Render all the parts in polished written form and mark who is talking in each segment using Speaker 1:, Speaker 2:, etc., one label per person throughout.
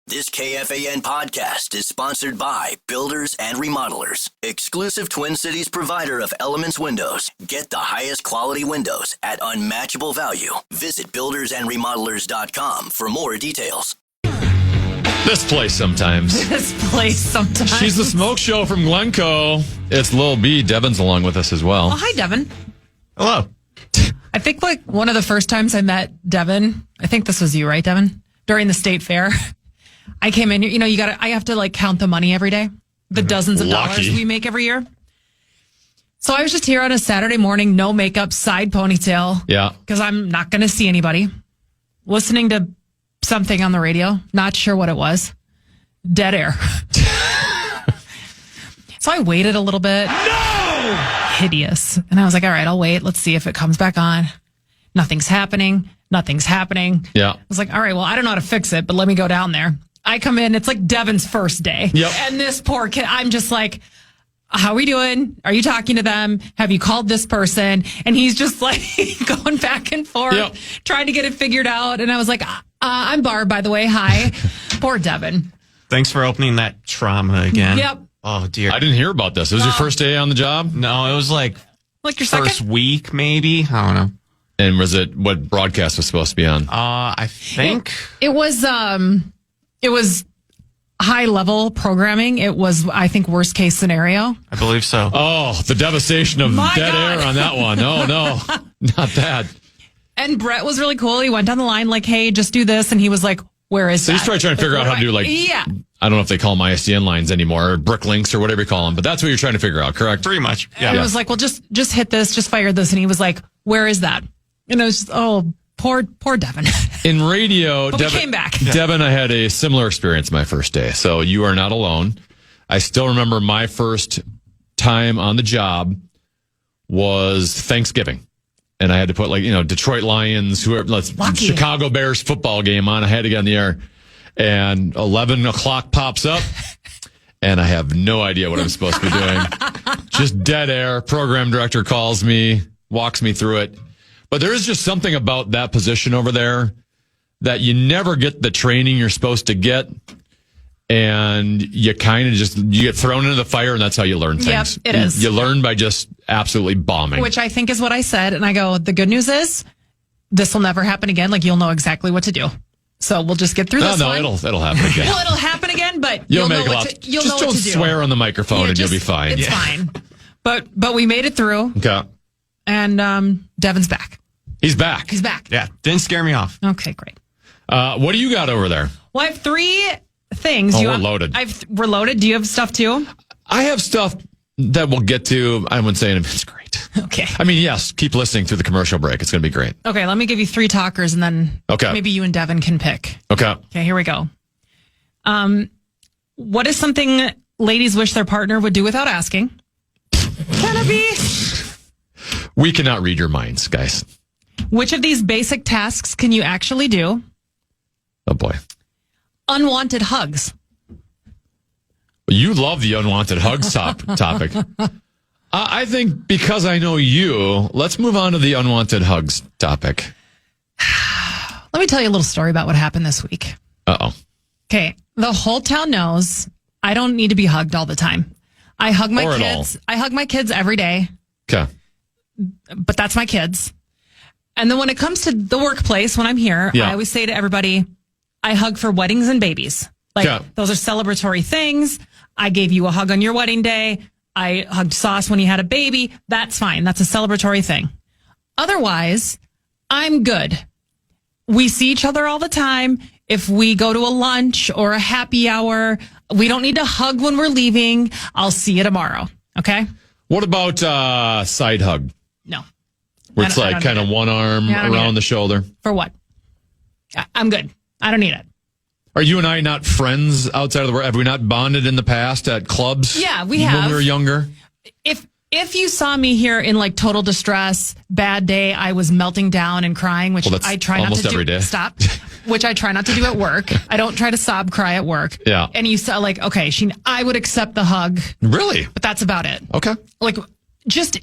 Speaker 1: This KFAN podcast is sponsored by Builders and Remodelers, exclusive Twin Cities provider of Elements Windows. Get the highest quality windows at unmatchable value. Visit buildersandremodelers.com for more details.
Speaker 2: This place sometimes. She's the smoke show from Glencoe. It's Lil B. Devin's along with us as well.
Speaker 3: Oh, hi, Devin.
Speaker 2: Hello.
Speaker 3: I think like one of the first times I met Devin, I think this was you, right, Devin? During the state fair. I came in here, I have to like count the money every day, the dozens of dollars we make every year. So I was just here on a Saturday morning, no makeup, side ponytail. Yeah. Because I'm not going to see anybody. Listening to something on the radio, not sure what it was. Dead air. So I waited a little bit. No! Hideous. And I was like, all right, I'll wait. Let's see if it comes back on. Nothing's happening. Yeah. I was like, all right, well, I don't know how to fix it, but let me go down there. I come in, it's like Devin's first day. Yep. And this poor kid, I'm just like, how are we doing? Are you talking to them? Have you called this person? And he's just like going back and forth, trying to get it figured out. And I was like, I'm Barb, by the way. Hi. Poor Devin.
Speaker 4: Thanks for opening that trauma again.
Speaker 3: Yep.
Speaker 4: Oh, dear.
Speaker 2: I didn't hear about this. It was your first day on the job?
Speaker 4: No, it was like
Speaker 3: your
Speaker 4: first week, maybe. I don't know.
Speaker 2: And was it what broadcast was supposed to be on?
Speaker 4: I think
Speaker 3: it was high level programming. It was, I think, worst case scenario.
Speaker 4: I believe so.
Speaker 2: Oh, the devastation of dead air on that one. Oh, no, not that.
Speaker 3: And Brett was really cool. He went down the line like, hey, just do this. And he was like, where is that?
Speaker 2: He's probably trying to figure out how to do I don't know if they call them ISDN lines anymore, or brick links or whatever you call them, but that's what you're trying to figure out, correct?
Speaker 4: Pretty much.
Speaker 3: Yeah. And I was like, well, just hit this, just fire this. And he was like, where is that? And I was just, poor Devin.
Speaker 2: In radio,
Speaker 3: but we came back.
Speaker 2: Devin, I had a similar experience my first day, so you are not alone. I still remember my first time on the job was Thanksgiving. And I had to put Detroit Lions, Chicago Bears football game on. I had to get on the air. And 11 o'clock pops up. And I have no idea what I'm supposed to be doing. Just dead air. Program director calls me, walks me through it. But there is just something about that position over there that you never get the training you're supposed to get. And you kind of you get thrown into the fire, and that's how you learn things.
Speaker 3: Yep, it is.
Speaker 2: You learn by just absolutely bombing.
Speaker 3: Which I think is what I said. And I go, the good news is this will never happen again. Like, you'll know exactly what to do. So we'll just get through this one.
Speaker 2: No, it'll happen again.
Speaker 3: Well, it'll happen again, but
Speaker 2: you'll
Speaker 3: know
Speaker 2: make
Speaker 3: what to do.
Speaker 2: Just don't swear on the microphone, and you'll be fine.
Speaker 3: It's fine. But we made it through.
Speaker 2: Okay.
Speaker 3: And Devin's back.
Speaker 2: He's back.
Speaker 4: Yeah, didn't scare me off.
Speaker 3: Okay, great.
Speaker 2: What do you got over there?
Speaker 3: Well, I have three things.
Speaker 2: We're loaded.
Speaker 3: We're loaded. Do you have stuff too?
Speaker 2: I have stuff that we'll get to. I wouldn't say it's great.
Speaker 3: Okay.
Speaker 2: I mean, yes, keep listening through the commercial break. It's going to be great.
Speaker 3: Okay, let me give you three talkers, and then maybe you and Devin can pick.
Speaker 2: Okay.
Speaker 3: Okay, here we go. What is something ladies wish their partner would do without asking? Can it be?
Speaker 2: We cannot read your minds, guys.
Speaker 3: Which of these basic tasks can you actually do?
Speaker 2: Oh, boy.
Speaker 3: Unwanted hugs.
Speaker 2: You love the unwanted hugs topic. I think because I know you, let's move on to the unwanted hugs topic.
Speaker 3: Let me tell you a little story about what happened this week.
Speaker 2: Uh-oh.
Speaker 3: Okay. The whole town knows I don't need to be hugged all the time. I hug my kids. I hug my kids every day.
Speaker 2: Okay.
Speaker 3: But that's my kids. And then when it comes to the workplace, when I'm here, I always say to everybody, I hug for weddings and babies. Those are celebratory things. I gave you a hug on your wedding day. I hugged Sauce when he had a baby. That's fine. That's a celebratory thing. Otherwise, I'm good. We see each other all the time. If we go to a lunch or a happy hour, we don't need to hug when we're leaving. I'll see you tomorrow. Okay?
Speaker 2: What about side hug?
Speaker 3: No.
Speaker 2: Where it's like kind of one arm around the shoulder.
Speaker 3: For what? I'm good. I don't need it.
Speaker 2: Are you and I not friends outside of the work? Have we not bonded in the past at clubs?
Speaker 3: Yeah, we have.
Speaker 2: When we were younger?
Speaker 3: If you saw me here in like total distress, bad day, I was melting down and crying, which I try not to do.
Speaker 2: Every day.
Speaker 3: Stop. Which I try not to do at work. I don't try to sob cry at work.
Speaker 2: Yeah.
Speaker 3: And you saw okay, I would accept the hug.
Speaker 2: Really?
Speaker 3: But that's about it.
Speaker 2: Okay.
Speaker 3: Like just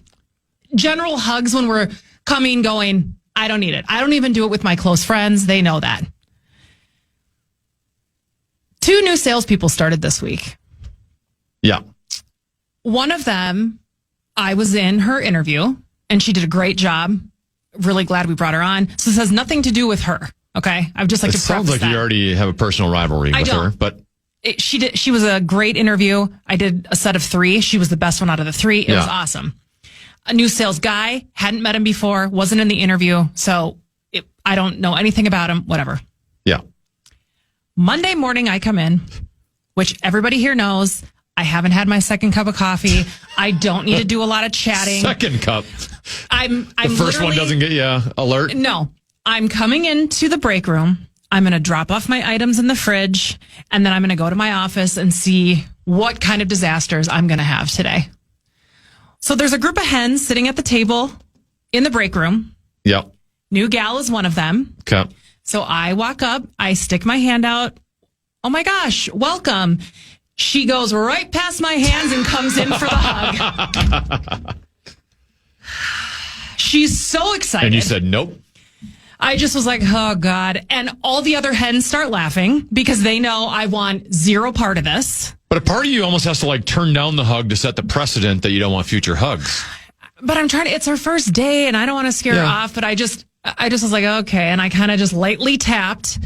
Speaker 3: general hugs when we're coming, going, I don't need it. I don't even do it with my close friends. They know that. 2 new salespeople started this week.
Speaker 2: Yeah.
Speaker 3: One of them, I was in her interview, and she did a great job. Really glad we brought her on. So this has nothing to do with her. Okay, I'd just like to preface that. It sounds like
Speaker 2: you already have a personal rivalry with her, but
Speaker 3: she was a great interview. I did a set of 3. She was the best one out of the 3. It was awesome. A new sales guy, hadn't met him before, wasn't in the interview, so I don't know anything about him. Whatever.
Speaker 2: Yeah.
Speaker 3: Monday morning, I come in, which everybody here knows. I haven't had my second cup of coffee. I don't need to do a lot of chatting.
Speaker 2: Second cup.
Speaker 3: The
Speaker 2: first one doesn't get you alert?
Speaker 3: No. I'm coming into the break room. I'm going to drop off my items in the fridge, and then I'm going to go to my office and see what kind of disasters I'm going to have today. So there's a group of hens sitting at the table in the break room.
Speaker 2: Yep.
Speaker 3: New gal is one of them.
Speaker 2: Okay.
Speaker 3: So I walk up, I stick my hand out. Oh my gosh, welcome. She goes right past my hands and comes in for the hug. She's so excited.
Speaker 2: And you said nope.
Speaker 3: I just was like, oh God. And all the other hens start laughing because they know I want 0 part of this.
Speaker 2: But a part of you almost has to like turn down the hug to set the precedent that you don't want future hugs.
Speaker 3: But I'm trying to, it's her first day and I don't want to scare her off, but I just was like, okay. And I kind of just lightly tapped.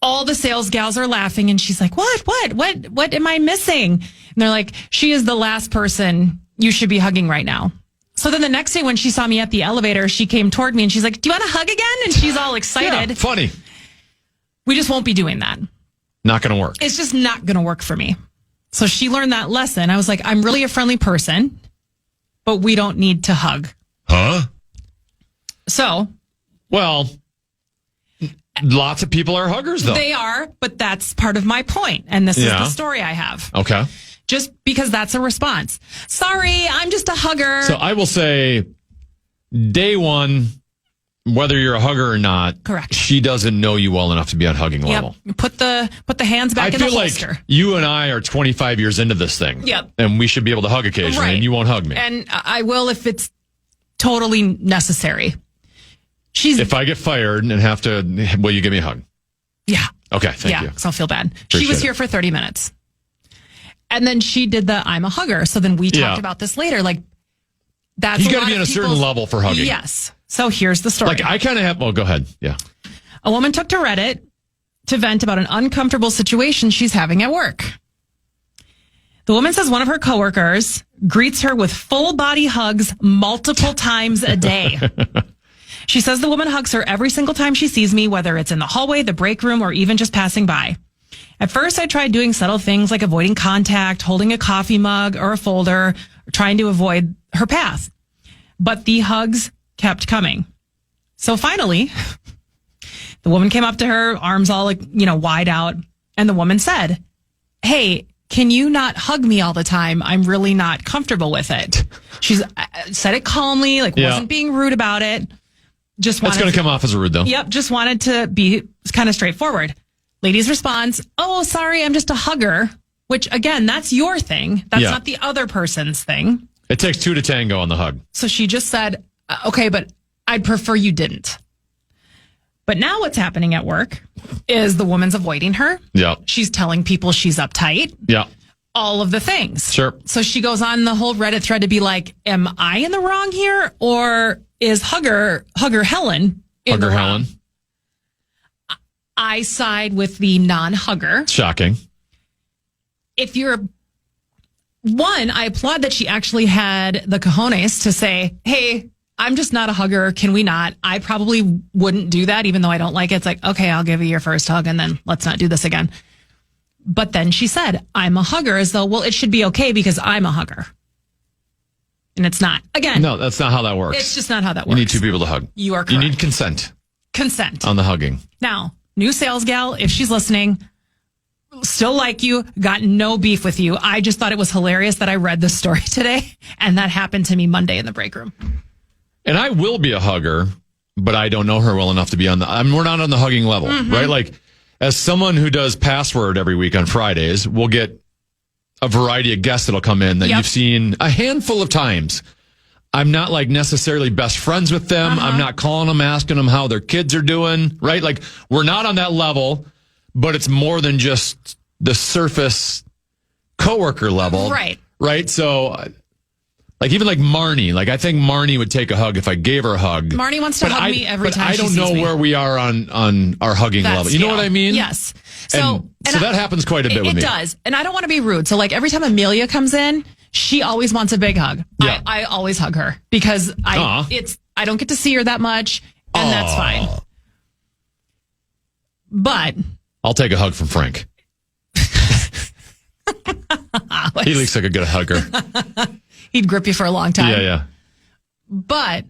Speaker 3: All the sales gals are laughing and she's like, what am I missing? And they're like, she is the last person you should be hugging right now. So then the next day when she saw me at the elevator, she came toward me and she's like, do you want a hug again? And she's all excited.
Speaker 2: Yeah, funny.
Speaker 3: We just won't be doing that.
Speaker 2: Not going to work.
Speaker 3: It's just not going to work for me. So she learned that lesson. I was like, I'm really a friendly person, but we don't need to hug.
Speaker 2: Huh?
Speaker 3: So.
Speaker 2: Well, lots of people are huggers, though.
Speaker 3: They are, but that's part of my point. And this is the story I have.
Speaker 2: Okay.
Speaker 3: Just because that's a response. Sorry, I'm just a hugger.
Speaker 2: So I will say, day one, whether you're a hugger or not,
Speaker 3: correct.
Speaker 2: She doesn't know you well enough to be on hugging level.
Speaker 3: Put the hands back in the holster.
Speaker 2: I feel like you and I are 25 years into this thing.
Speaker 3: Yep.
Speaker 2: And we should be able to hug occasionally, and you won't hug me.
Speaker 3: And I will if it's totally necessary.
Speaker 2: If I get fired and have to, will you give me a hug?
Speaker 3: Yeah.
Speaker 2: Okay, thank you.
Speaker 3: Yeah, because I'll feel bad.
Speaker 2: Appreciate
Speaker 3: she was here for 30 minutes. And then she did the I'm a hugger. So then we talked about this later. Like, that's
Speaker 2: you got to be on a certain level for hugging.
Speaker 3: Yes. So here's the story.
Speaker 2: Like, I kind of have, well, go ahead. Yeah.
Speaker 3: A woman took to Reddit to vent about an uncomfortable situation she's having at work. The woman says one of her coworkers greets her with full body hugs multiple times a day. She says the woman hugs her every single time she sees me, whether it's in the hallway, the break room, or even just passing by. At first, I tried doing subtle things like avoiding contact, holding a coffee mug or a folder, or trying to avoid her path. But the hugs kept coming. So finally, the woman came up to her, arms all wide out, and the woman said, "Hey, can you not hug me all the time? I'm really not comfortable with it." She said it calmly, wasn't being rude about it. That's
Speaker 2: going to come off as rude, though.
Speaker 3: Yep, just wanted to be kind of straightforward. Lady's response, "Oh, sorry, I'm just a hugger," which, again, that's your thing. That's not the other person's thing.
Speaker 2: It takes 2 to tango on the hug.
Speaker 3: So she just said, okay, but I'd prefer you didn't. But now what's happening at work is the woman's avoiding her.
Speaker 2: Yeah.
Speaker 3: She's telling people she's uptight.
Speaker 2: Yeah.
Speaker 3: All of the things.
Speaker 2: Sure.
Speaker 3: So she goes on the whole Reddit thread to be like, am I in the wrong here? Or is Hugger Helen in the wrong? I side with the non-hugger.
Speaker 2: Shocking.
Speaker 3: If you're one, I applaud that she actually had the cojones to say, hey, I'm just not a hugger. Can we not? I probably wouldn't do that, even though I don't like it. It's like, okay, I'll give you your first hug and then let's not do this again. But then she said, I'm a hugger, as though, well, it should be okay because I'm a hugger. And it's not. Again.
Speaker 2: No, that's not how that works.
Speaker 3: It's just not how that works.
Speaker 2: You need 2 people to hug.
Speaker 3: You are correct.
Speaker 2: You need consent.
Speaker 3: Consent.
Speaker 2: On the hugging.
Speaker 3: Now, new sales gal, if she's listening, still like you, got no beef with you. I just thought it was hilarious that I read this story today, and that happened to me Monday in the break room.
Speaker 2: And I will be a hugger, but I don't know her well enough to be on we're not on the hugging level, right? Like, as someone who does Password every week on Fridays, we'll get a variety of guests that'll come in that you've seen a handful of times. I'm not like necessarily best friends with them. I'm not calling them, asking them how their kids are doing, right? Like, we're not on that level, but it's more than just the surface coworker level. Right. So like even like Marnie, like I think Marnie would take a hug if I gave her a hug.
Speaker 3: Marnie wants to hug me every time she sees me.
Speaker 2: I don't know where we are on our hugging level. You know what I mean?
Speaker 3: Yes.
Speaker 2: So that happens quite a bit with me.
Speaker 3: It does. And I don't want to be rude. So like every time Amelia comes in, she always wants a big hug. Yeah. I always hug her because I don't get to see her that much, and that's fine. But
Speaker 2: I'll take a hug from Frank. He looks like a good hugger.
Speaker 3: He'd grip you for a long time.
Speaker 2: Yeah.
Speaker 3: But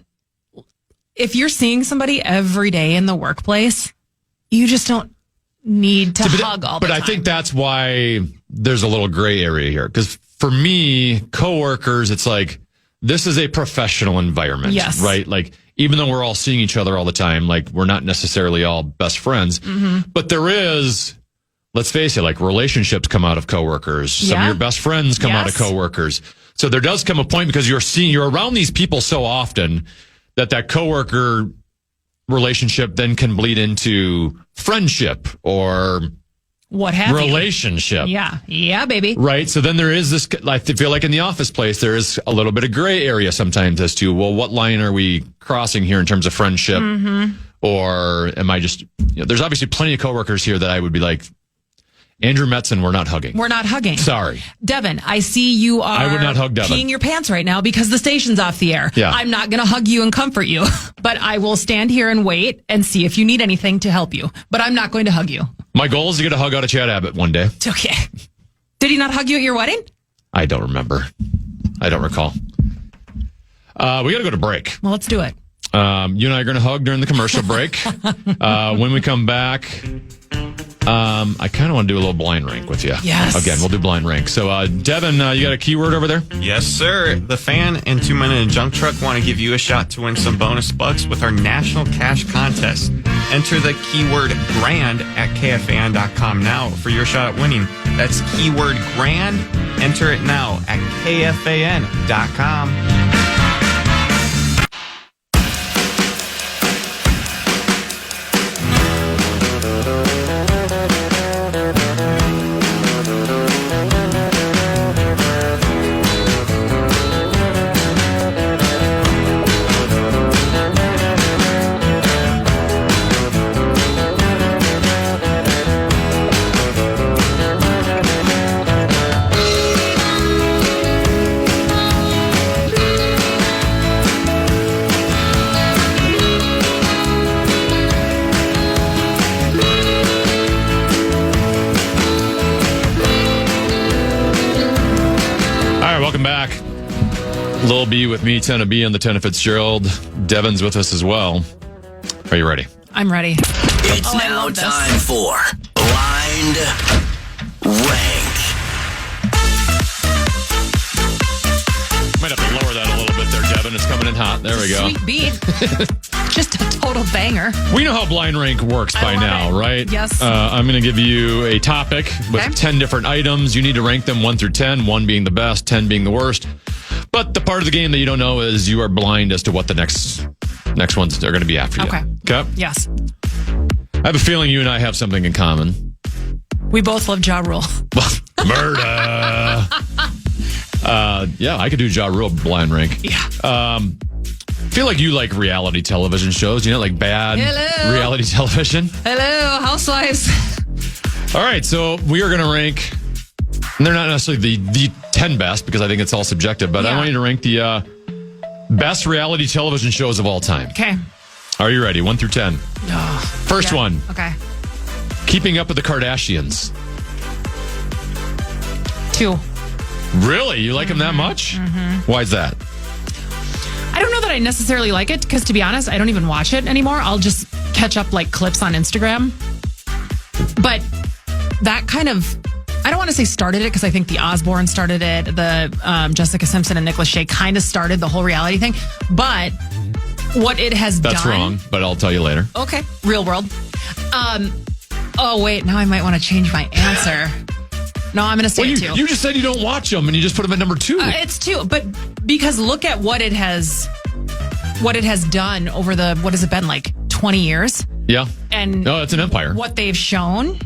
Speaker 3: if you're seeing somebody every day in the workplace, you just don't need to hug all the time.
Speaker 2: But I think that's why there's a little gray area here. Because for me, coworkers, it's like, this is a professional environment.
Speaker 3: Yes.
Speaker 2: Right? Like, even though we're all seeing each other all the time, like, we're not necessarily all best friends. Mm-hmm. But there is, let's face it, like, relationships come out of coworkers. Some of your best friends come out of coworkers. So there does come a point, because you're around these people so often that coworker relationship then can bleed into friendship or
Speaker 3: what have
Speaker 2: relationship.
Speaker 3: Yeah, baby.
Speaker 2: Right. So then there is this, I feel like in the office place, there is a little bit of gray area sometimes as to, well, what line are we crossing here in terms of friendship? Mm-hmm. Or am I just, there's obviously plenty of coworkers here that I would be like, Andrew Metzen, we're not hugging.
Speaker 3: We're not hugging.
Speaker 2: Sorry.
Speaker 3: Devin, I see you are
Speaker 2: I would not hug Devin.
Speaker 3: peeing your pants right now because the station's off the air.
Speaker 2: Yeah.
Speaker 3: I'm not going to hug you and comfort you, but I will stand here and wait and see if you need anything to help you. But I'm not going to hug you.
Speaker 2: My goal is to get a hug out of Chad Abbott one day.
Speaker 3: It's okay. Did he not hug you at your wedding?
Speaker 2: I don't remember. I don't recall. We got to go to break.
Speaker 3: Well, let's do it.
Speaker 2: You and I are going to hug during the commercial break. When we come back, I kind of want to do a little blind rank with you.
Speaker 3: Yes.
Speaker 2: Again, we'll do blind rank. So, Devin, you got a keyword over there?
Speaker 4: Yes, sir. The Fan and 2 Men in a Junk Truck want to give you a shot to win some bonus bucks with our national cash contest. Enter the keyword GRAND at KFAN.com now for your shot at winning. That's keyword GRAND. Enter it now at KFAN.com.
Speaker 2: Welcome back. Lil B with me, Tenna B on the Tenna Fitzgerald. Devin's with us as well. Are you ready?
Speaker 3: I'm ready.
Speaker 1: It's now time for Blind Rank.
Speaker 2: Might have to lower that a little bit there, Devin. It's coming in hot. There we go.
Speaker 3: Sweet beat. Just a total banger.
Speaker 2: We know how blind rank works by now, right?
Speaker 3: Yes.
Speaker 2: I'm going to give you a topic with 10 different items. You need to rank them 1 through 10, 1 being the best, 10 being the worst. But the part of the game that you don't know is you are blind as to what the next ones are going to be after you. Okay?
Speaker 3: Yes.
Speaker 2: I have a feeling you and I have something in common.
Speaker 3: We both love Ja Rule.
Speaker 2: Murder. Yeah, I could do Ja Rule blind rank.
Speaker 3: Yeah.
Speaker 2: I feel like you like reality television shows, like bad reality television.
Speaker 3: Hello, Housewives.
Speaker 2: All right, so we are going to rank, and they're not necessarily the 10 best because I think it's all subjective, but I want you to rank the best reality television shows of all time.
Speaker 3: Okay.
Speaker 2: Are you ready? 1 through 10. First one.
Speaker 3: Okay.
Speaker 2: Keeping Up with the Kardashians.
Speaker 3: 2.
Speaker 2: Really? You like them that much? Mm-hmm. Why is that?
Speaker 3: I don't know that I necessarily like it because, to be honest, I don't even watch it anymore. I'll just catch up like clips on Instagram. But that kind of, I don't want to say started it because I think the Osbourne started it. The Jessica Simpson and Nick Lachey kind of started the whole reality thing. But what it has done.
Speaker 2: That's wrong, but I'll tell you later.
Speaker 3: Okay. Real world. Oh, wait. Now I might want to change my answer. No, I'm going to say 2.
Speaker 2: You just said you don't watch them, and you just put them at number 2.
Speaker 3: It's 2, but because look at what it has done over the, what has it been, like 20 years?
Speaker 2: Yeah.
Speaker 3: And
Speaker 2: no, it's an empire.
Speaker 3: What they've shown.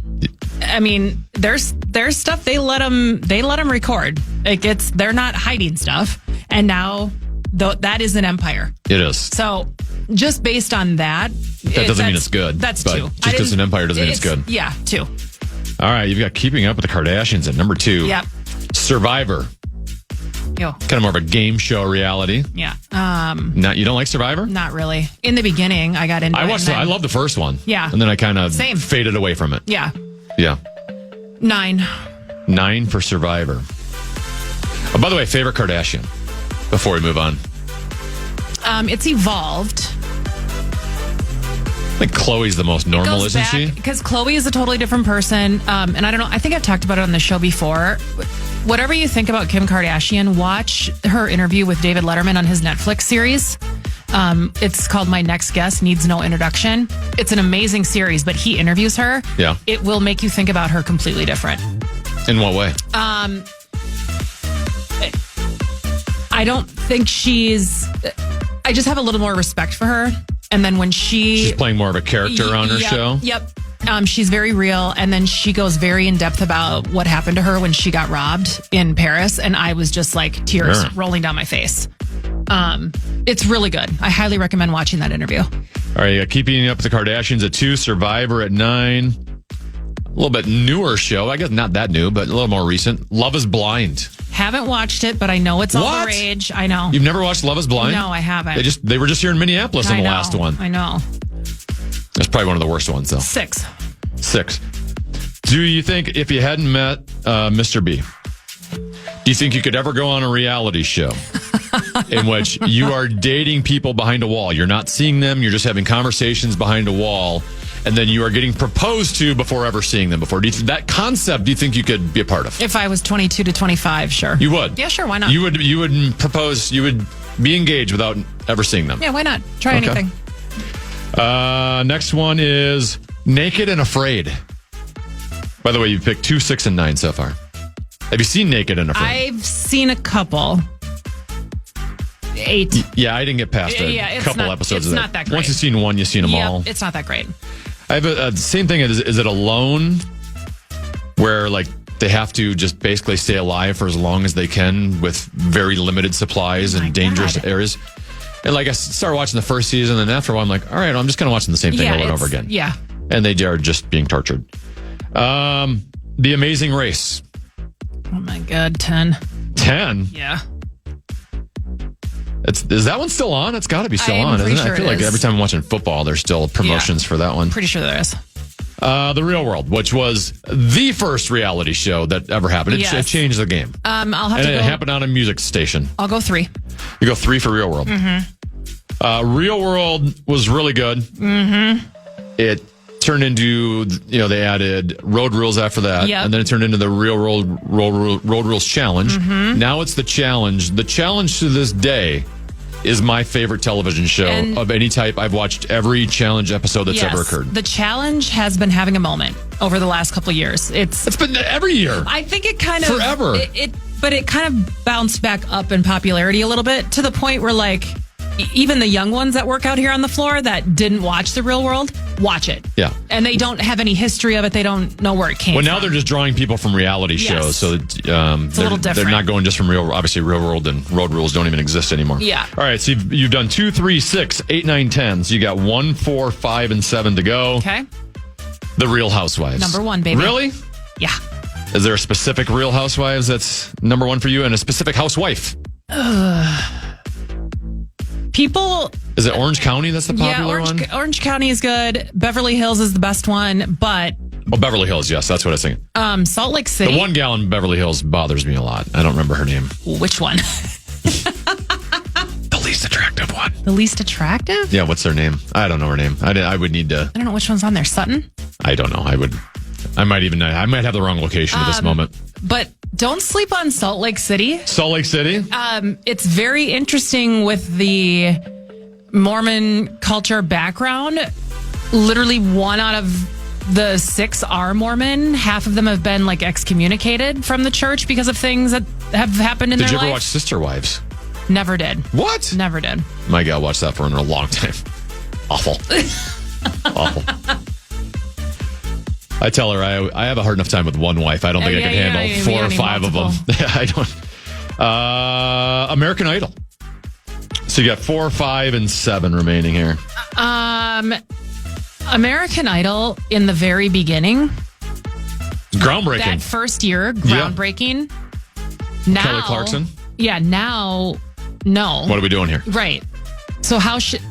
Speaker 3: I mean, there's there's stuff they let them record. They're not hiding stuff. And now that is an empire.
Speaker 2: It is.
Speaker 3: So just based on that.
Speaker 2: That doesn't mean it's good.
Speaker 3: That's two.
Speaker 2: Just because it's an empire doesn't mean it's good.
Speaker 3: Yeah, two.
Speaker 2: All right, you've got Keeping Up with the Kardashians at number 2.
Speaker 3: Yep.
Speaker 2: Survivor.
Speaker 3: Yo.
Speaker 2: Kind of more of a game show reality.
Speaker 3: Yeah.
Speaker 2: You don't like Survivor?
Speaker 3: Not really. In the beginning, I got into it.
Speaker 2: I loved the first one.
Speaker 3: Yeah.
Speaker 2: And then I kind of faded away from it.
Speaker 3: Yeah.
Speaker 2: Yeah.
Speaker 3: 9.
Speaker 2: 9 for Survivor. Oh, by the way, favorite Kardashian before we move on.
Speaker 3: It's evolved.
Speaker 2: I think Khloe's the most normal, isn't she?
Speaker 3: Because Khloe is a totally different person. And I don't know. I think I've talked about it on the show before. Whatever you think about Kim Kardashian, watch her interview with David Letterman on his Netflix series. It's called My Next Guest Needs No Introduction. It's an amazing series, but he interviews her.
Speaker 2: Yeah.
Speaker 3: It will make you think about her completely different.
Speaker 2: In what way?
Speaker 3: I don't think I just have a little more respect for her. And then when she's
Speaker 2: playing more of a character on her show.
Speaker 3: Yep. She's very real. And then she goes very in depth about what happened to her when she got robbed in Paris. And I was just like tears rolling down my face. It's really good. I highly recommend watching that interview.
Speaker 2: All right. Keeping Up with the Kardashians at 2, Survivor at 9. A little bit newer show. I guess not that new, but a little more recent. Love is Blind.
Speaker 3: Haven't watched it, but I know it's all the rage. I know.
Speaker 2: You've never watched Love is Blind?
Speaker 3: No, I haven't.
Speaker 2: They were just here in Minneapolis on the last one.
Speaker 3: I know.
Speaker 2: That's probably one of the worst ones, though.
Speaker 3: 6.
Speaker 2: Do you think if you hadn't met Mr. B, do you think you could ever go on a reality show in which you are dating people behind a wall? You're not seeing them. You're just having conversations behind a wall. And then you are getting proposed to before ever seeing them before. That concept, do you think you could be a part of?
Speaker 3: If I was 22 to 25, sure.
Speaker 2: You would?
Speaker 3: Yeah, sure. Why not?
Speaker 2: You would propose, you would be engaged without ever seeing them?
Speaker 3: Yeah, why not? Try anything.
Speaker 2: Next one is Naked and Afraid. By the way, you've picked 2, 6, and 9 so far. Have you seen Naked and Afraid?
Speaker 3: I've seen a couple. 8.
Speaker 2: Yeah, I didn't get past a couple episodes of that.
Speaker 3: It's not that great.
Speaker 2: Once you've seen one, you've seen them all.
Speaker 3: It's not that great.
Speaker 2: I have the same thing. Is it Alone, where like they have to just basically stay alive for as long as they can with very limited supplies and dangerous areas? And like I started watching the first season, and after a while, I'm like, all right, I'm just kind of watching the same thing over and over again.
Speaker 3: Yeah.
Speaker 2: And they are just being tortured. The Amazing Race.
Speaker 3: Oh my God, 10.
Speaker 2: 10?
Speaker 3: Yeah.
Speaker 2: Is that one still on? It's got to be still on, isn't it?
Speaker 3: Sure
Speaker 2: I feel like every time I'm watching football, there's still promotions for that one.
Speaker 3: Pretty sure there is.
Speaker 2: The Real World, which was the first reality show that ever happened. It changed the game.
Speaker 3: I'll have to
Speaker 2: it happened on a music station.
Speaker 3: I'll go 3.
Speaker 2: You go 3 for Real World. Mm-hmm. Real World was really good.
Speaker 3: Mm-hmm.
Speaker 2: It turned into, they added Road Rules after that.
Speaker 3: Yep.
Speaker 2: And then it turned into the Real World Road Rules Challenge.
Speaker 3: Mm-hmm.
Speaker 2: Now it's the Challenge. The Challenge to this day is my favorite television show of any type. I've watched every Challenge episode that's ever occurred.
Speaker 3: The Challenge has been having a moment over the last couple of years. It's
Speaker 2: been every year.
Speaker 3: I think it kind of
Speaker 2: forever.
Speaker 3: But it kind of bounced back up in popularity a little bit to the point where like even the young ones that work out here on the floor that didn't watch The Real World watch it.
Speaker 2: Yeah.
Speaker 3: And they don't have any history of it. They don't know where it came from.
Speaker 2: Well, now they're just drawing people from reality shows. So
Speaker 3: it's a little different.
Speaker 2: They're not going just from obviously Real World and Road Rules don't even exist anymore.
Speaker 3: Yeah.
Speaker 2: All right. So you've done 2, 3, 6, 8, 9, 10. So you got 1, 4, 5, and 7 to go.
Speaker 3: Okay.
Speaker 2: The Real Housewives.
Speaker 3: Number 1, baby.
Speaker 2: Really?
Speaker 3: Yeah.
Speaker 2: Is there a specific Real Housewives that's number 1 for you and a specific housewife?
Speaker 3: People.
Speaker 2: Is it Orange County that's the popular one?
Speaker 3: Orange County is good. Beverly Hills is the best one, but.
Speaker 2: Oh, Beverly Hills, yes, that's what I was thinking.
Speaker 3: Salt Lake City.
Speaker 2: The one gal in Beverly Hills bothers me a lot. I don't remember her name.
Speaker 3: Which one?
Speaker 2: The least attractive one.
Speaker 3: The least attractive?
Speaker 2: Yeah, what's her name? I don't know her name. I would need to.
Speaker 3: I don't know which one's on there. Sutton?
Speaker 2: I don't know. I might have the wrong location at this moment.
Speaker 3: But don't sleep on Salt Lake City.
Speaker 2: Salt Lake City?
Speaker 3: It's very interesting with the Mormon culture background. Literally 1 out of the 6 are Mormon. Half of them have been like excommunicated from the church because of things that have happened in their life.
Speaker 2: Did you ever watch Sister Wives?
Speaker 3: Never did.
Speaker 2: What?
Speaker 3: Never did.
Speaker 2: My gal watched that for a long time. Awful. Awful. I tell her I have a hard enough time with one wife. I don't think I can handle 4 or 5 of them. I don't. American Idol. So you got 4, 5, and 7 remaining here.
Speaker 3: American Idol in the very beginning.
Speaker 2: Groundbreaking.
Speaker 3: That first year, groundbreaking. Now,
Speaker 2: Kelly Clarkson?
Speaker 3: Yeah, now, no.
Speaker 2: What are we doing here?
Speaker 3: Right. So how should...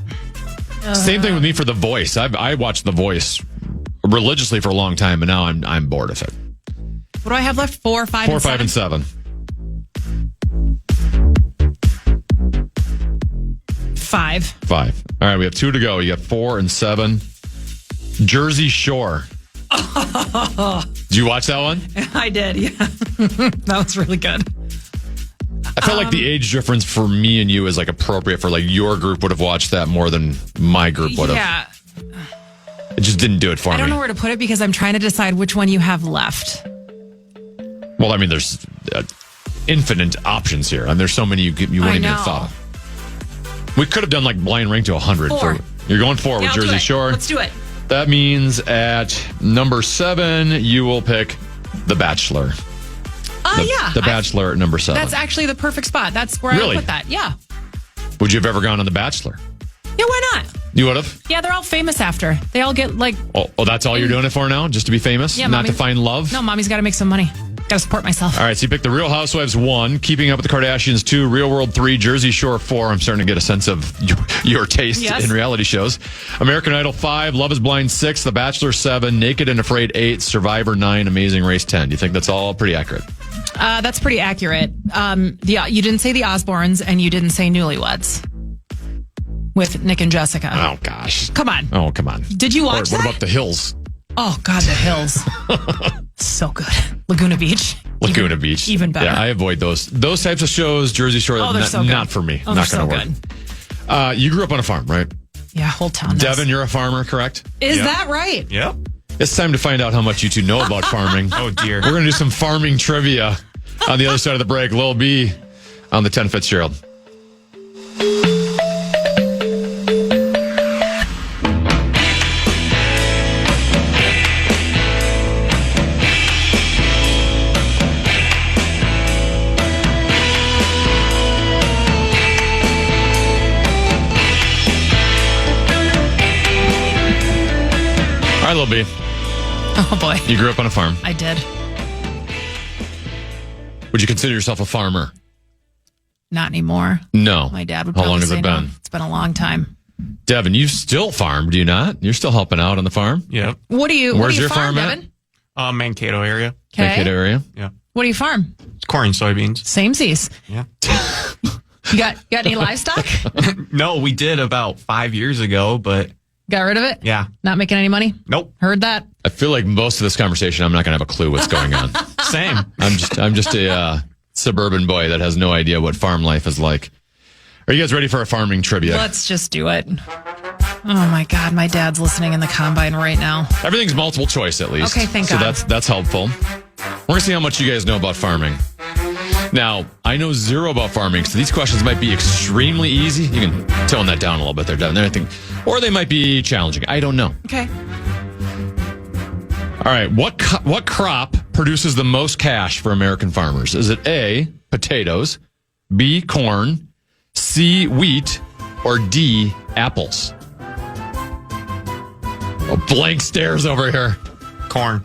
Speaker 2: Same thing with me for The Voice. I watched The Voice religiously for a long time, but now I'm bored of it.
Speaker 3: What do I have left? 4, 5,
Speaker 2: 4,
Speaker 3: and
Speaker 2: 5,
Speaker 3: 7?
Speaker 2: and 7.
Speaker 3: 5.
Speaker 2: 5. All right, we have 2 to go. You got 4 and 7. Jersey Shore. Did you watch that one?
Speaker 3: I did, yeah. That was really good.
Speaker 2: I felt like the age difference for me and you is like appropriate for like your group would have watched that more than my group would have.
Speaker 3: Yeah.
Speaker 2: It just didn't do it for me.
Speaker 3: I don't know where to put it because I'm trying to decide which one you have left.
Speaker 2: Well, I mean, there's infinite options here, and there's so many you wouldn't even have thought of. We could have done like blind rank to 100.
Speaker 3: 4.
Speaker 2: You're going 4 with Jersey Shore.
Speaker 3: Let's do it.
Speaker 2: That means at number 7, you will pick The Bachelor. The Bachelor at number 7.
Speaker 3: That's actually the perfect spot. That's where I would put that. Yeah.
Speaker 2: Would you have ever gone on The Bachelor?
Speaker 3: Yeah, why not?
Speaker 2: You would have?
Speaker 3: Yeah, they're all famous after. They all get like...
Speaker 2: Oh, that's all you're doing it for now? Just to be famous?
Speaker 3: Yeah,
Speaker 2: not to find love?
Speaker 3: No, mommy's got to make some money. Got to support myself.
Speaker 2: All right, so you picked The Real Housewives 1, Keeping Up with the Kardashians 2, Real World 3, Jersey Shore 4. I'm starting to get a sense of your taste in reality shows. American Idol 5, Love is Blind 6, The Bachelor 7, Naked and Afraid 8, Survivor 9, Amazing Race 10. Do you think that's all pretty accurate?
Speaker 3: That's pretty accurate. You didn't say the Osbournes and you didn't say Newlyweds with Nick and Jessica.
Speaker 2: Oh, gosh.
Speaker 3: Come on.
Speaker 2: Oh, come on.
Speaker 3: Did you watch that?
Speaker 2: What about The Hills?
Speaker 3: Oh, God, The Hills. So good. Laguna Beach.
Speaker 2: Laguna Beach.
Speaker 3: Even better.
Speaker 2: Yeah, I avoid those types of shows. Jersey Shore, not for me. Not going to work. Good. You grew up on a farm, right?
Speaker 3: Yeah, whole town.
Speaker 2: Devin, you're a farmer, correct?
Speaker 3: Is that right?
Speaker 4: Yep.
Speaker 2: It's time to find out how much you two know about farming.
Speaker 4: Oh, dear.
Speaker 2: We're going to do some farming trivia on the other side of the break. Lil B on the 10 Fitzgerald. All right, Lil B.
Speaker 3: Oh, boy.
Speaker 2: You grew up on a farm.
Speaker 3: I did.
Speaker 2: Would you consider yourself a farmer?
Speaker 3: Not anymore.
Speaker 2: No.
Speaker 3: My dad would
Speaker 2: How
Speaker 3: probably
Speaker 2: long has
Speaker 3: say
Speaker 2: it been?
Speaker 3: No. It's been a long time.
Speaker 2: Devin, you still farm, do you not? You're still helping out on the farm?
Speaker 4: Yep.
Speaker 3: Where's
Speaker 2: your farm
Speaker 3: Devin?
Speaker 4: Mankato area.
Speaker 3: Okay.
Speaker 2: Mankato area?
Speaker 4: Yeah.
Speaker 3: What do you farm?
Speaker 4: It's corn and soybeans.
Speaker 3: Samesies.
Speaker 4: Yeah.
Speaker 3: You got any livestock?
Speaker 4: No, we did about 5 years ago, but...
Speaker 3: Got rid of it?
Speaker 4: Yeah.
Speaker 3: Not making any money?
Speaker 4: Nope.
Speaker 3: Heard that?
Speaker 2: I feel like most of this conversation, I'm not going to have a clue what's going on.
Speaker 4: Same.
Speaker 2: I'm just a suburban boy that has no idea what farm life is like. Are you guys ready for a farming trivia?
Speaker 3: Let's just do it. Oh my God, my dad's listening in the combine right now.
Speaker 2: Everything's multiple choice at least.
Speaker 3: Okay, thank God.
Speaker 2: So that's helpful. We're going to see how much you guys know about farming. Now, I know zero about farming, so these questions might be extremely easy. You can tone that down a little bit there, Devin. Or they might be challenging. I don't know.
Speaker 3: Okay.
Speaker 2: All right. What crop produces the most cash for American farmers? Is it A, potatoes, B, corn, C, wheat, or D, apples? Oh, blank stares over here.
Speaker 4: Corn.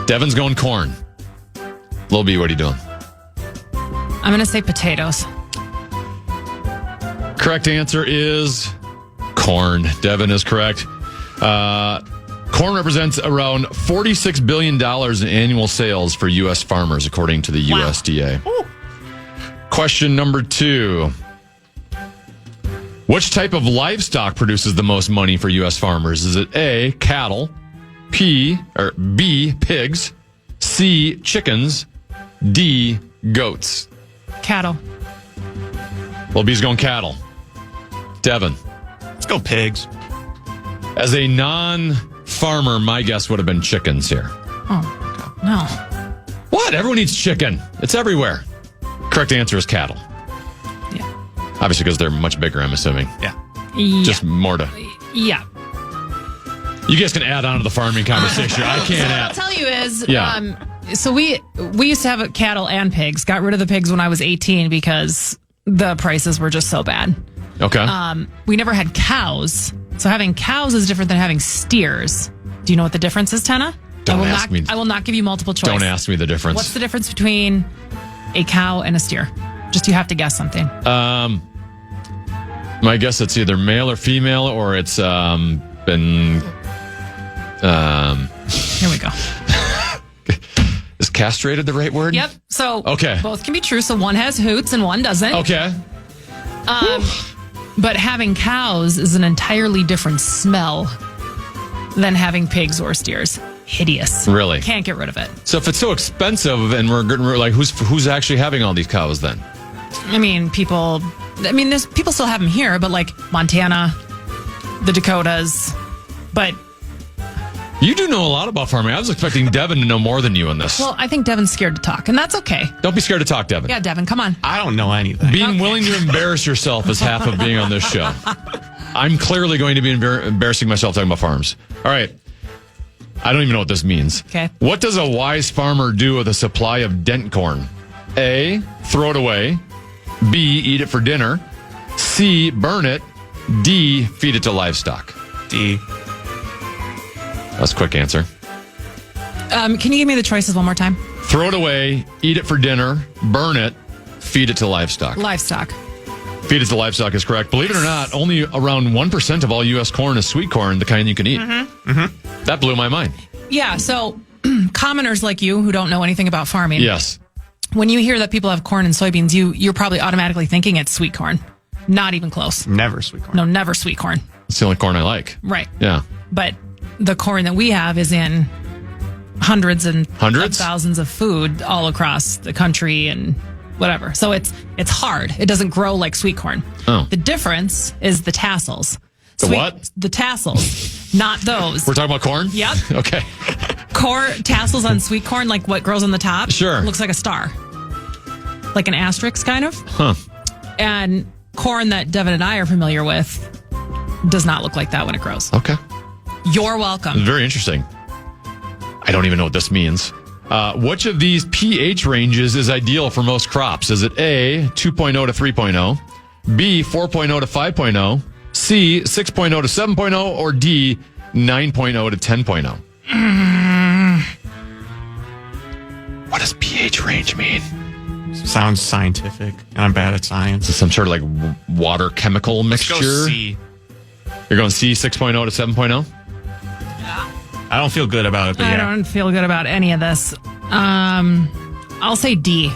Speaker 2: Devin's going corn. Lil B, what are you doing?
Speaker 3: I'm going to say potatoes.
Speaker 2: Correct answer is corn. Devin is correct. Corn represents around $46 billion in annual sales for U.S. farmers, according to the USDA.
Speaker 3: Ooh.
Speaker 2: Question number 2. Which type of livestock produces the most money for U.S. farmers? Is it A, cattle, B, pigs, C, chickens, D, goats?
Speaker 3: Cattle.
Speaker 2: Well, B's going cattle. Devin.
Speaker 4: Let's go pigs.
Speaker 2: As a non-farmer, my guess would have been chickens here.
Speaker 3: Oh, no.
Speaker 2: What? Everyone eats chicken. It's everywhere. Correct answer is cattle.
Speaker 3: Yeah.
Speaker 2: Obviously, because they're much bigger, I'm assuming.
Speaker 4: Yeah.
Speaker 2: Just more to...
Speaker 3: Yeah.
Speaker 2: You guys can add on to the farming conversation. I can't
Speaker 3: What
Speaker 2: add.
Speaker 3: I'll tell you is, so we used to have cattle and pigs. Got rid of the pigs when I was 18 because the prices were just so bad.
Speaker 2: Okay.
Speaker 3: We never had cows. So having cows is different than having steers. Do you know what the difference is, Tenna? I will not give you multiple choice.
Speaker 2: Don't ask me the difference.
Speaker 3: What's the difference between a cow and a steer? Just you have to guess something.
Speaker 2: My guess it's either male or female, or it's been.
Speaker 3: Here we go.
Speaker 2: Is castrated the right word?
Speaker 3: Yep. So
Speaker 2: okay.
Speaker 3: Both can be true. So one has hoots and one doesn't.
Speaker 2: Okay.
Speaker 3: But having cows is an entirely different smell than having pigs or steers. Hideous.
Speaker 2: Really?
Speaker 3: Can't get rid of it.
Speaker 2: So if it's so expensive, and we're like, who's actually having all these cows then?
Speaker 3: I mean, there's people still have them here, but like Montana, the Dakotas, but.
Speaker 2: You do know a lot about farming. I was expecting Devin to know more than you on this.
Speaker 3: Well, I think Devin's scared to talk, and that's okay.
Speaker 2: Don't be scared to talk, Devin.
Speaker 3: Yeah, Devin, come on.
Speaker 4: I don't know anything.
Speaker 2: Being willing to embarrass yourself is half of being on this show. I'm clearly going to be embarrassing myself talking about farms. All right. I don't even know what this means.
Speaker 3: Okay.
Speaker 2: What does a wise farmer do with a supply of dent corn? A, throw it away. B, eat it for dinner. C, burn it. D, feed it to livestock.
Speaker 4: D.
Speaker 2: That's a quick answer.
Speaker 3: Can you give me the choices one more time?
Speaker 2: Throw it away, eat it for dinner, burn it, feed it to livestock.
Speaker 3: Livestock.
Speaker 2: Feed it to livestock is correct. Believe it or not, only around 1% of all U.S. corn is sweet corn, the kind you can eat. That blew my mind.
Speaker 3: Yeah, so commoners like you who don't know anything about farming.
Speaker 2: Yes.
Speaker 3: When you hear that people have corn and soybeans, you're probably automatically thinking it's sweet corn. Not even close.
Speaker 4: Never sweet corn.
Speaker 3: No, never sweet corn.
Speaker 2: It's the only corn I like.
Speaker 3: Right.
Speaker 2: Yeah.
Speaker 3: But the corn that we have is in hundreds of thousands of food all across the country and whatever. So it's hard. It doesn't grow like sweet corn.
Speaker 2: Oh.
Speaker 3: The difference is the tassels.
Speaker 2: What?
Speaker 3: The tassels, not those.
Speaker 2: We're talking about corn?
Speaker 3: Yep.
Speaker 2: Okay.
Speaker 3: Tassels on sweet corn, like what grows on the top.
Speaker 2: Sure.
Speaker 3: Looks like a star. Like an asterisk, kind of.
Speaker 2: Huh.
Speaker 3: And corn that Devin and I are familiar with does not look like that when it grows.
Speaker 2: Okay.
Speaker 3: You're welcome.
Speaker 2: Very interesting. I don't even know what this means. Which of these pH ranges is ideal for most crops? Is it A, 2.0 to 3.0, B, 4.0 to 5.0, C, 6.0 to 7.0, or D, 9.0 to 10.0? What does pH range mean?
Speaker 4: Sounds scientific, and I'm bad at science.
Speaker 2: Is it some sort of like water chemical mixture?
Speaker 4: Let's go C.
Speaker 2: You're going C, 6.0 to 7.0?
Speaker 4: I don't feel good about it, but
Speaker 3: I don't feel good about any of this. I'll say D.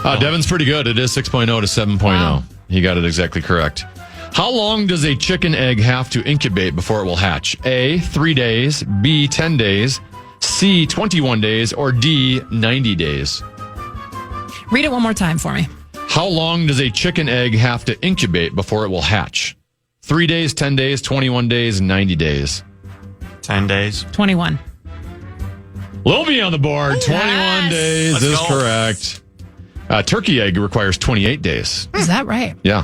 Speaker 2: Devin's pretty good. It is 6.0 to 7.0.
Speaker 3: Wow.
Speaker 2: He got it exactly correct. How long does a chicken egg have to incubate before it will hatch? A, 3 days, B, 10 days, C, 21 days, or D, 90 days?
Speaker 3: Read it one more time for me.
Speaker 2: How long does a chicken egg have to incubate before it will hatch? 3 days, 10 days, 21 days, 90 days.
Speaker 4: 10 days.
Speaker 3: 21.
Speaker 2: Lil on the board. 21
Speaker 3: Yes.
Speaker 2: days
Speaker 4: Let's
Speaker 2: is
Speaker 4: go.
Speaker 2: correct. Turkey egg requires 28 days.
Speaker 3: Is that right?
Speaker 2: Yeah.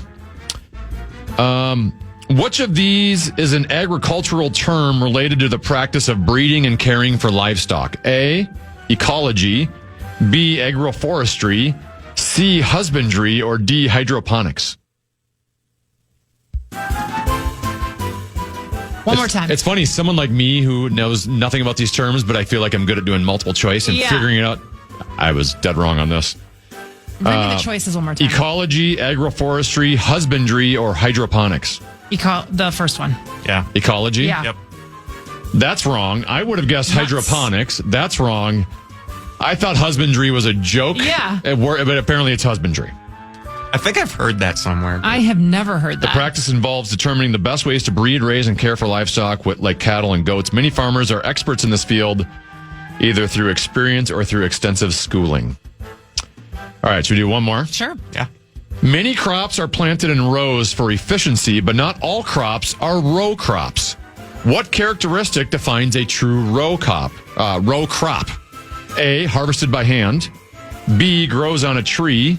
Speaker 2: Which of these is an agricultural term related to the practice of breeding and caring for livestock? A, ecology, B, agroforestry, C, husbandry, or D, hydroponics?
Speaker 3: One more time.
Speaker 2: It's funny, someone like me who knows nothing about these terms, but I feel like I'm good at doing multiple choice and figuring it out. I was dead wrong on this.
Speaker 3: Bring me the choices one more time.
Speaker 2: Ecology, agroforestry, husbandry, or hydroponics?
Speaker 3: The first one.
Speaker 4: Yeah.
Speaker 2: Ecology?
Speaker 3: Yeah.
Speaker 4: Yep.
Speaker 2: That's wrong. I would have guessed hydroponics. That's wrong. I thought husbandry was a joke.
Speaker 3: Yeah.
Speaker 2: But apparently it's husbandry.
Speaker 4: I think I've heard that somewhere.
Speaker 3: I have never heard
Speaker 2: The
Speaker 3: that.
Speaker 2: practice involves determining the best ways to breed, raise, and care for livestock like cattle and goats. Many farmers are experts in this field, either through experience or through extensive schooling. All right, should we do one more?
Speaker 3: Sure.
Speaker 4: Yeah.
Speaker 2: Many crops are planted in rows for efficiency, but not all crops are row crops. What characteristic defines a true row crop? A, harvested by hand. B, grows on a tree.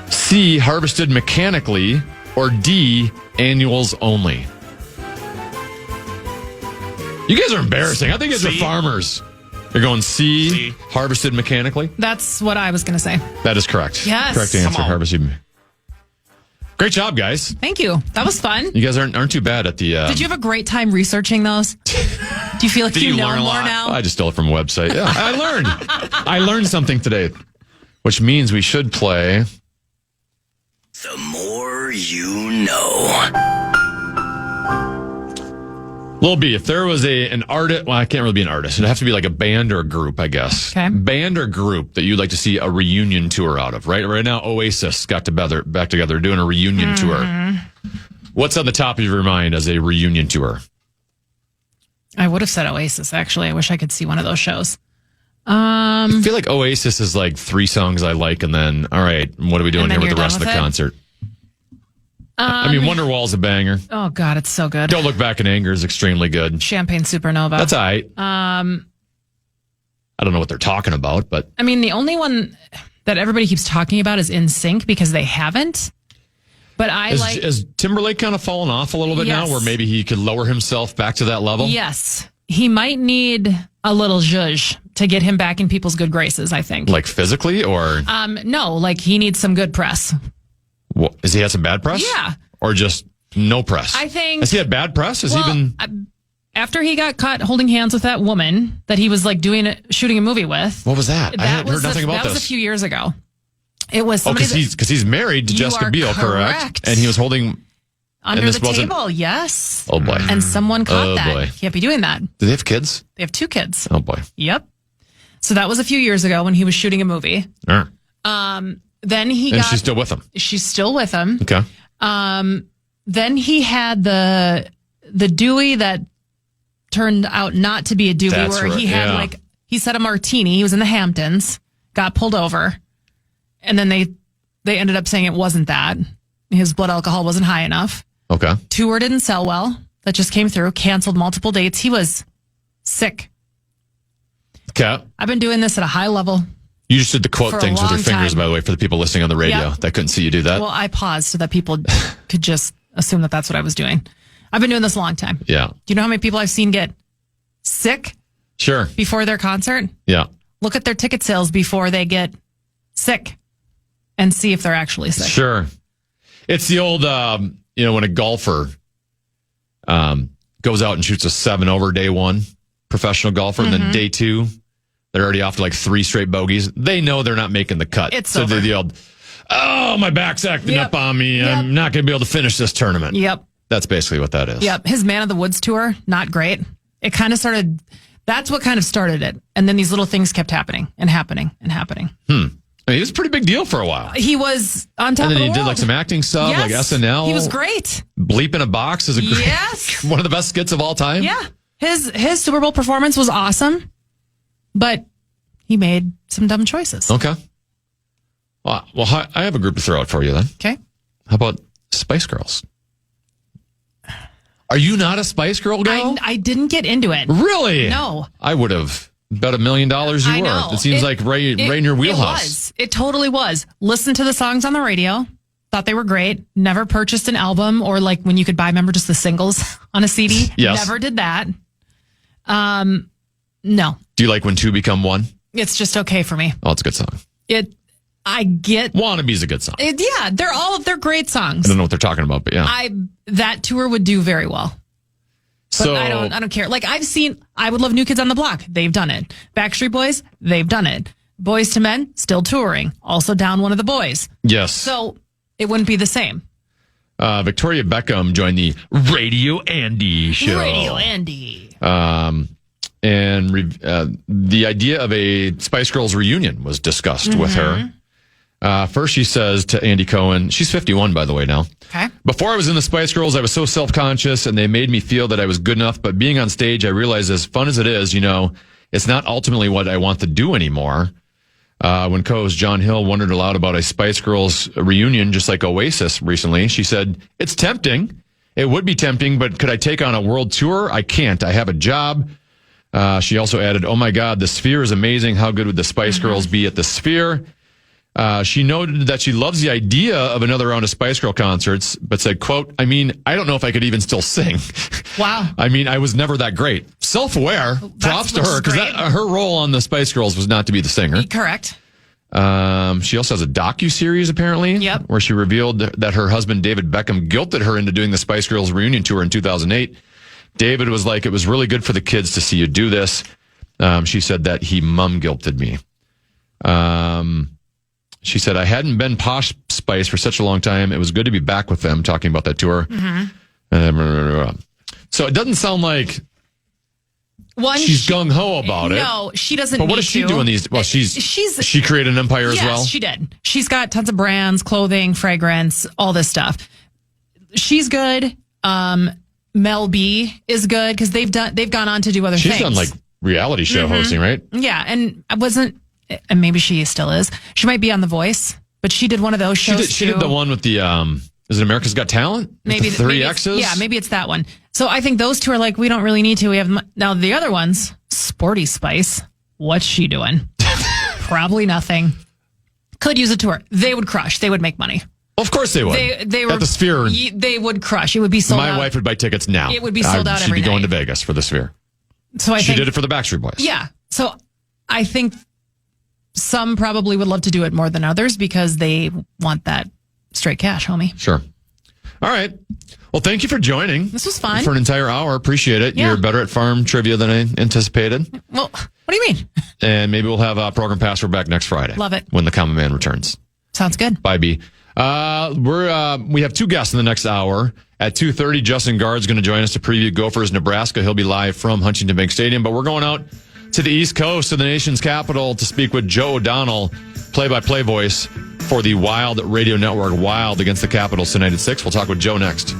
Speaker 2: C, harvested mechanically. Or D, annuals only. You guys are embarrassing. I think you guys are farmers. You're going C, harvested mechanically?
Speaker 3: That's what I was going to say.
Speaker 2: That is correct.
Speaker 3: Yes.
Speaker 2: Correct answer, harvested. Great job, guys.
Speaker 3: Thank you. That was fun.
Speaker 2: You guys aren't too bad at the...
Speaker 3: Did you have a great time researching those? Do you feel like you know more now?
Speaker 2: I just stole it from a website. Yeah, I learned something today, which means we should play...
Speaker 1: The More You Know.
Speaker 2: Lil B, if there was an artist, well, I can't really be an artist. It'd have to be like a band or a group, I guess.
Speaker 3: Okay.
Speaker 2: Band or group that you'd like to see a reunion tour out of, right? Right now, Oasis got back together doing a reunion tour. What's on the top of your mind as a reunion tour?
Speaker 3: I would have said Oasis, actually. I wish I could see one of those shows.
Speaker 2: I feel like Oasis is like 3 songs I like, and then, all right, what are we doing here with the rest of the concert? I mean, Wonderwall's a banger.
Speaker 3: Oh, God, it's so good.
Speaker 2: Don't Look Back in Anger is extremely good.
Speaker 3: Champagne Supernova.
Speaker 2: That's all right. I don't know what they're talking about, but...
Speaker 3: I mean, the only one that everybody keeps talking about is NSYNC because they haven't. But Is Timberlake kind of fallen off a little bit now, where maybe he could lower himself back to that level? Yes. He might need a little zhuzh to get him back in people's good graces, I think.
Speaker 2: Like physically, or?
Speaker 3: No, like he needs some good press.
Speaker 2: Well, has he had some bad press?
Speaker 3: Yeah.
Speaker 2: Or just no press?
Speaker 3: I think...
Speaker 2: Has he had bad press?
Speaker 3: After he got caught holding hands with that woman that he was like shooting a movie with.
Speaker 2: What was that? I had heard nothing about this.
Speaker 3: That was a few years ago. It was somebody
Speaker 2: because he's married to Jessica Biel, correct? And he was holding...
Speaker 3: Under the table, yes.
Speaker 2: Oh, boy.
Speaker 3: And someone caught that.
Speaker 2: Boy.
Speaker 3: Can't be doing that.
Speaker 2: Do they have kids?
Speaker 3: They have 2 kids.
Speaker 2: Oh, boy.
Speaker 3: Yep. So that was a few years ago when he was shooting a movie. Then
Speaker 2: she's still with him.
Speaker 3: She's still with him.
Speaker 2: Okay.
Speaker 3: Then he had the Dewey that turned out not to be a Dewey, he had he said a martini. He was in the Hamptons, got pulled over, and then they ended up saying it wasn't that. His blood alcohol wasn't high enough.
Speaker 2: Okay.
Speaker 3: Tour didn't sell well. That just came through. Canceled multiple dates. He was sick.
Speaker 2: Okay.
Speaker 3: I've been doing this at a high level.
Speaker 2: You just did the quote things with your fingers, by the way, for the people listening on the radio that couldn't see you do that.
Speaker 3: Well, I paused so that people could just assume that that's what I was doing. I've been doing this a long time.
Speaker 2: Yeah.
Speaker 3: Do you know how many people I've seen get sick?
Speaker 2: Sure.
Speaker 3: Before their concert?
Speaker 2: Yeah.
Speaker 3: Look at their ticket sales before they get sick and see if they're actually sick.
Speaker 2: Sure. It's the old, when a golfer goes out and shoots a 7 over day 1, professional golfer, and then day 2, they're already off to like 3 straight bogeys. They know they're not making the cut.
Speaker 3: So
Speaker 2: they're the old, oh, my back's acting up on me. I'm not going to be able to finish this tournament.
Speaker 3: Yep.
Speaker 2: That's basically what that is.
Speaker 3: Yep. His Man of the Woods tour, not great. It kind of started, that's what kind of started it. And then these little things kept happening and happening and happening.
Speaker 2: I mean, he was a pretty big deal for a while.
Speaker 3: He was on top of the world.
Speaker 2: And then he did like some acting stuff, like SNL.
Speaker 3: He was great.
Speaker 2: Bleep in a Box is one of the best skits of all time.
Speaker 3: Yeah. His Super Bowl performance was awesome, but he made some dumb choices.
Speaker 2: Okay. Well, I have a group to throw out for you then.
Speaker 3: Okay.
Speaker 2: How about Spice Girls? Are you not a Spice Girl girl?
Speaker 3: I didn't get into it.
Speaker 2: Really?
Speaker 3: No.
Speaker 2: I would have bet $1 million you were. It seems like right in your wheelhouse.
Speaker 3: It totally was. Listened to the songs on the radio. Thought they were great. Never purchased an album or like when you could buy, remember, just the singles on a CD?
Speaker 2: Yes.
Speaker 3: Never did that. No.
Speaker 2: Do you like When Two Become One?
Speaker 3: It's just okay for me.
Speaker 2: Oh, it's a good song.
Speaker 3: I get...
Speaker 2: Wannabe's a good song.
Speaker 3: They're great songs.
Speaker 2: I don't know what they're talking about, but yeah.
Speaker 3: That tour would do very well. But
Speaker 2: so,
Speaker 3: I don't care. Like I would love New Kids on the Block. They've done it. Backstreet Boys, they've done it. Boys to Men, still touring. Also down one of the boys.
Speaker 2: Yes.
Speaker 3: So it wouldn't be the same.
Speaker 2: Victoria Beckham joined the Radio Andy show.
Speaker 3: Radio Andy.
Speaker 2: And the idea of a Spice Girls reunion was discussed with her. First, she says to Andy Cohen, she's 51, by the way, now.
Speaker 3: Okay.
Speaker 2: Before I was in the Spice Girls, I was so self-conscious, and they made me feel that I was good enough. But being on stage, I realized as fun as it is, it's not ultimately what I want to do anymore. When co-host John Hill wondered aloud about a Spice Girls reunion, just like Oasis recently, she said, it's tempting. It would be tempting, but could I take on a world tour? I can't. I have a job. She also added, oh my God, the Sphere is amazing. How good would the Spice Girls be at the Sphere? She noted that she loves the idea of another round of Spice Girl concerts, but said, quote, I mean, I don't know if I could even still sing.
Speaker 3: Wow.
Speaker 2: I mean, I was never that great. Self-aware. Props to her, because her role on the Spice Girls was not to be the singer.
Speaker 3: Correct.
Speaker 2: She also has a docu-series, apparently, where she revealed that her husband, David Beckham, guilted her into doing the Spice Girls reunion tour in 2008. David was like, it was really good for the kids to see you do this. She said that he mum-guilted me. She said, I hadn't been Posh Spice for such a long time. It was good to be back with them, talking about that tour. So it doesn't sound like she's gung-ho about it.
Speaker 3: No, she doesn't.
Speaker 2: But what does she do in these? Well, she created an empire as well?
Speaker 3: Yes, she did. She's got tons of brands, clothing, fragrance, all this stuff. She's good. Mel B is good because they've gone on to do other things.
Speaker 2: She's done like reality show hosting, right?
Speaker 3: Yeah, and and maybe she still is. She might be on The Voice, but she did one of those shows.
Speaker 2: She did the one with the is it America's Got Talent?
Speaker 3: Maybe
Speaker 2: the three X's.
Speaker 3: Yeah, maybe it's that one. So I think those two are like, we don't really need to. We have now the other ones. Sporty Spice. What's she doing? Probably nothing. Could use a tour. They would crush. They would make money.
Speaker 2: Of course they would.
Speaker 3: They were
Speaker 2: at the Sphere.
Speaker 3: They would crush. It would be sold out.
Speaker 2: My wife would buy tickets now.
Speaker 3: It would be sold out every
Speaker 2: night. She'd be going
Speaker 3: night.
Speaker 2: to Vegas for the Sphere.
Speaker 3: So
Speaker 2: she did it for the Backstreet Boys.
Speaker 3: Yeah. So I think some probably would love to do it more than others because they want that straight cash, homie.
Speaker 2: Sure. All right. Well, thank you for joining.
Speaker 3: This was fun.
Speaker 2: For an entire hour. Appreciate it. Yeah. You're better at farm trivia than I anticipated.
Speaker 3: Well, what do you mean?
Speaker 2: And maybe we'll have a program password back next Friday.
Speaker 3: Love it.
Speaker 2: When the Common Man returns.
Speaker 3: Sounds good.
Speaker 2: Bye, B. We have two guests in the next hour. At 2:30, Justin Guard's going to join us to preview Gophers, Nebraska. He'll be live from Huntington Bank Stadium. But we're going out to the East Coast of the nation's capital to speak with Joe O'Donnell, play-by-play voice for the Wild Radio Network. Wild against the Capitals tonight at 6. We'll talk with Joe next.